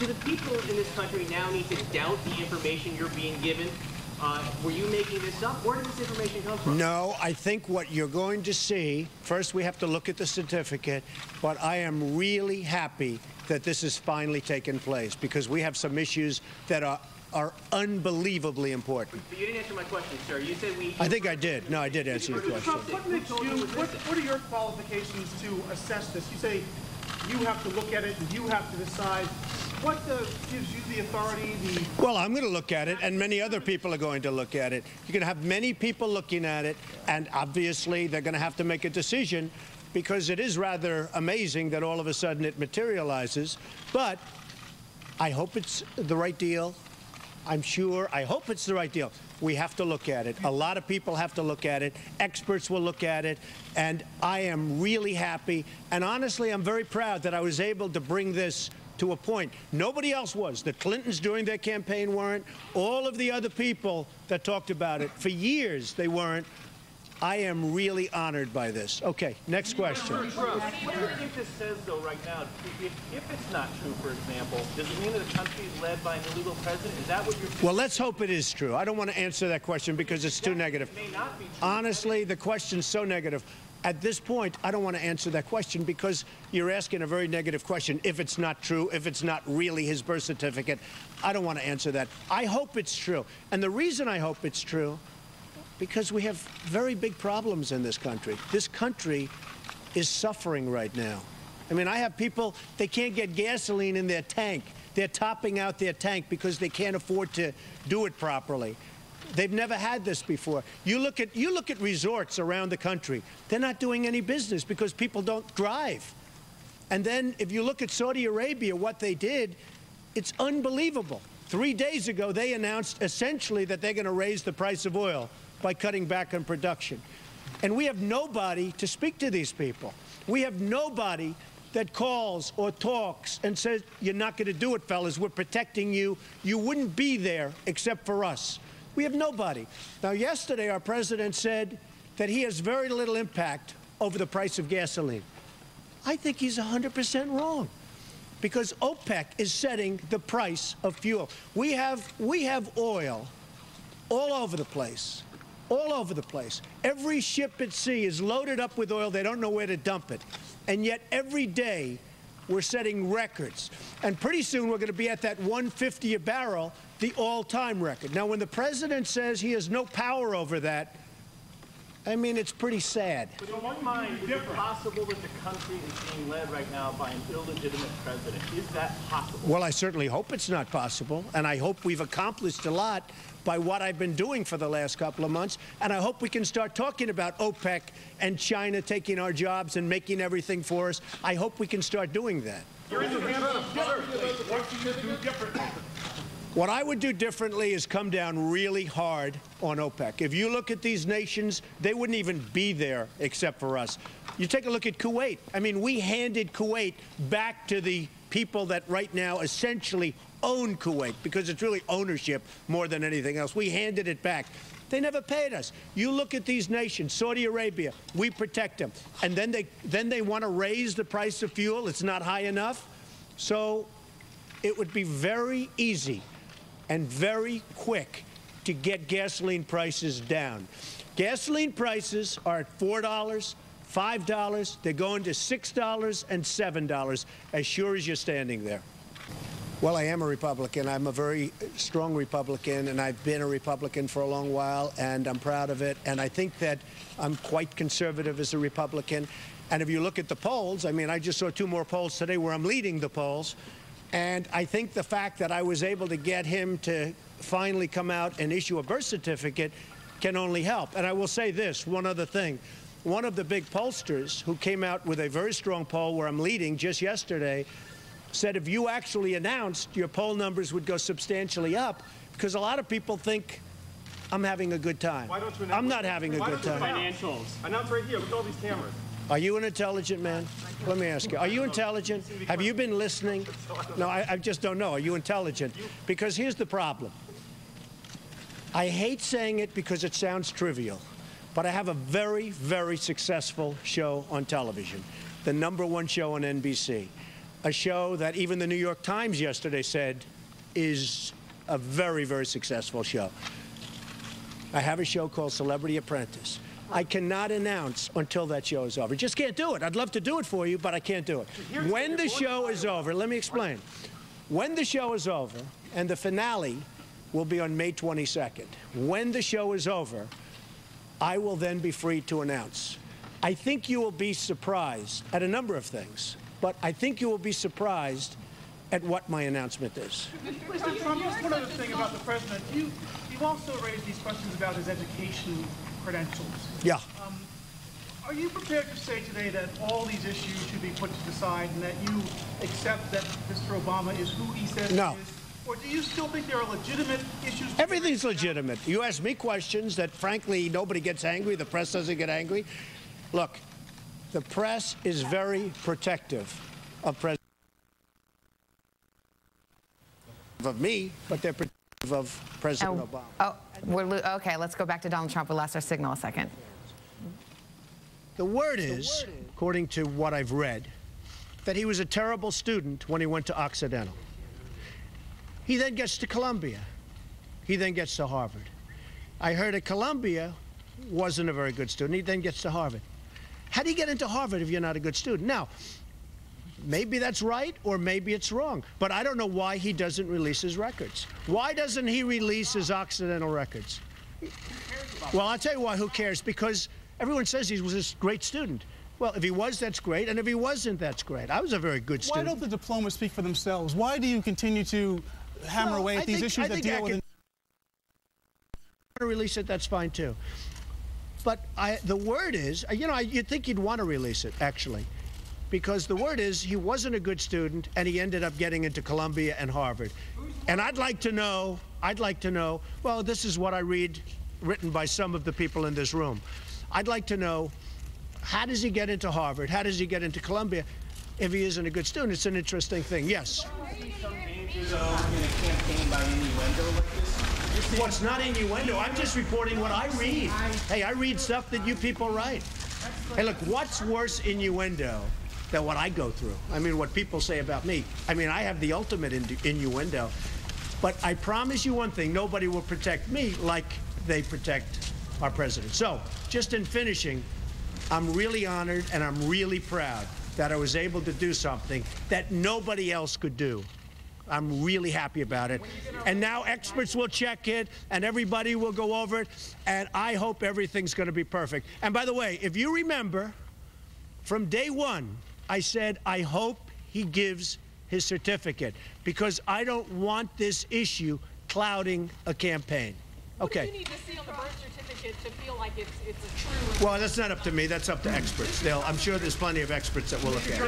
Do the people in this country now need to doubt the information you're being given? Were you making this up? Where did this information come from? No, I think what you're going to see, first we have to look at the certificate, but I am really happy that this has finally taken place because we have some issues that are unbelievably important. But you didn't answer my question, sir. You said we... I think I did. No, I did answer your question. What are your qualifications to assess this? You say you have to look at it and you have to decide. What gives you the authority? Well, I'm going to look at it, and many other people are going to look at it. You're going to have many people looking at it, and obviously they're going to have to make a decision because it is rather amazing that all of a sudden it materializes. But I hope it's the right deal. I hope it's the right deal. We have to look at it. A lot of people have to look at it. Experts will look at it. And I am really happy. And honestly, I'm very proud that I was able to bring this to a point. Nobody else was. The Clintons during their campaign weren't. All of the other people that talked about it, for years they weren't. I am really honored by this. Okay, next question. What do you think this says, though, right now? If it's not true, for example, does it mean that the country is led by an illegal president? Is that what you're saying? Well, let's hope it is true. I don't want to answer that question because it's too negative. It may not be true. Honestly, the question's so negative. At this point, I don't want to answer that question because you're asking a very negative question. If it's not true, if it's not really his birth certificate, I don't want to answer that. I hope it's true. And the reason I hope it's true, because we have very big problems in this country. This country is suffering right now. I mean, I have people, they can't get gasoline in their tank. They're topping out their tank because they can't afford to do it properly. They've never had this before. You look at resorts around the country. They're not doing any business because people don't drive. And then if you look at Saudi Arabia, what they did, it's unbelievable. 3 days ago, they announced essentially that they're going to raise the price of oil by cutting back on production. And we have nobody to speak to these people. We have nobody that calls or talks and says, you're not going to do it, fellas. We're protecting you. You wouldn't be there except for us. We have nobody. Now, yesterday, our president said that he has very little impact over the price of gasoline. I think he's 100% wrong because OPEC is setting the price of fuel. We have oil all over the place. All over the place. Every ship at sea is loaded up with oil. They don't know where to dump it. And yet every day we're setting records. And pretty soon we're going to be at that 150 a barrel, the all-time record. Now, when the president says he has no power over that, I mean, it's pretty sad. But in your mind, is it possible that the country is being led right now by an illegitimate president? Is that possible? Well, I certainly hope it's not possible. And I hope we've accomplished a lot by what I've been doing for the last couple of months. And I hope we can start talking about OPEC and China taking our jobs and making everything for us. I hope we can start doing that. You're in the hands of what do you do differently? What I would do differently is come down really hard on OPEC. If you look at these nations, they wouldn't even be there except for us. You take a look at Kuwait. I mean, we handed Kuwait back to the people that right now essentially own Kuwait because it's really ownership more than anything else. We handed it back. They never paid us. You look at these nations, Saudi Arabia, we protect them. And then they want to raise the price of fuel. It's not high enough. So it would be very easy and very quick to get gasoline prices down. Gasoline prices are at $4, $5. They're going to $6 and $7 as sure as you're standing there. Well, I am a Republican. I'm a very strong Republican, and I've been a Republican for a long while, and I'm proud of it. And I think that I'm quite conservative as a Republican. And if you look at the polls, I mean, I just saw 2 more polls today where I'm leading the polls. And I think the fact that I was able to get him to finally come out and issue a birth certificate can only help. And I will say this, one other thing. One of the big pollsters who came out with a very strong poll where I'm leading just yesterday said if you actually announced, your poll numbers would go substantially up because a lot of people think I'm having a good time. Why don't you I'm not having a good time. Financials. Announce right here with all these cameras. Are you an intelligent man? Let me ask you. Are you intelligent? Have you been listening? No, I just don't know. Are you intelligent? Because here's the problem. I hate saying it because it sounds trivial, but I have a very, very successful show on television, the #1 show on NBC. a show that even the New York Times yesterday said is a very, very successful show. I have a show called Celebrity Apprentice. I cannot announce until that show is over. Just can't do it. I'd love to do it for you, but I can't do it. When the show is over, let me explain. When the show is over, and the finale will be on May 22nd, when the show is over, I will then be free to announce. I think you will be surprised at a number of things, but I think you will be surprised at what my announcement is. Mr. Trump, just one other thing about the president. You've also raised these questions about his education credentials. Yeah. Are you prepared to say today that all these issues should be put to the side and that you accept that Mr. Obama is who he says he is? Or do you still think there are legitimate issues? Everything's legitimate. You ask me questions that, frankly, nobody gets angry. The press doesn't get angry. Look, the press is very protective of me, but they're protective of President Obama. Okay, let's go back to Donald Trump. We lost our signal a second. The word is, according to what I've read, that he was a terrible student when he went to Occidental. He then gets to Columbia. He then gets to Harvard. I heard at Columbia wasn't a very good student. He then gets to Harvard. How do you get into Harvard if you're not a good student? Now, maybe that's right or maybe it's wrong, but I don't know why he doesn't release his records. Why doesn't he release his Occidental records? Well, I'll tell you why, who cares? Because everyone says he was a great student. Well, if he was, that's great, and if he wasn't, that's great. I was a very good student. Why don't the diplomas speak for themselves? Why do you continue to hammer away at these issues that deal with... To release it, that's fine too. But the word is, you know, you'd think he'd want to release it, actually, because the word is he wasn't a good student and he ended up getting into Columbia and Harvard. And I'd like to know, well, this is what I read written by some of the people in this room. I'd like to know, how does he get into Harvard? How does he get into Columbia if he isn't a good student? It's an interesting thing. Yes? Some danger, though, in a campaign by innuendo like this? Well, it's not innuendo. I'm just reporting what I read. Hey, I read stuff that you people write. Hey, look, what's worse innuendo than what I go through? I mean, what people say about me. I mean, I have the ultimate innuendo. But I promise you one thing, nobody will protect me like they protect our president. So, just in finishing, I'm really honored and I'm really proud that I was able to do something that nobody else could do. I'm really happy about it. And now experts will check it, and everybody will go over it, and I hope everything's going to be perfect. And by the way, if you remember, from day one, I said, I hope he gives his certificate, because I don't want this issue clouding a campaign. Okay. What do you need to see on the birth certificate to feel like it's a true... Well, that's not up to me. That's up to experts. I'm sure there's plenty of experts that will look at it.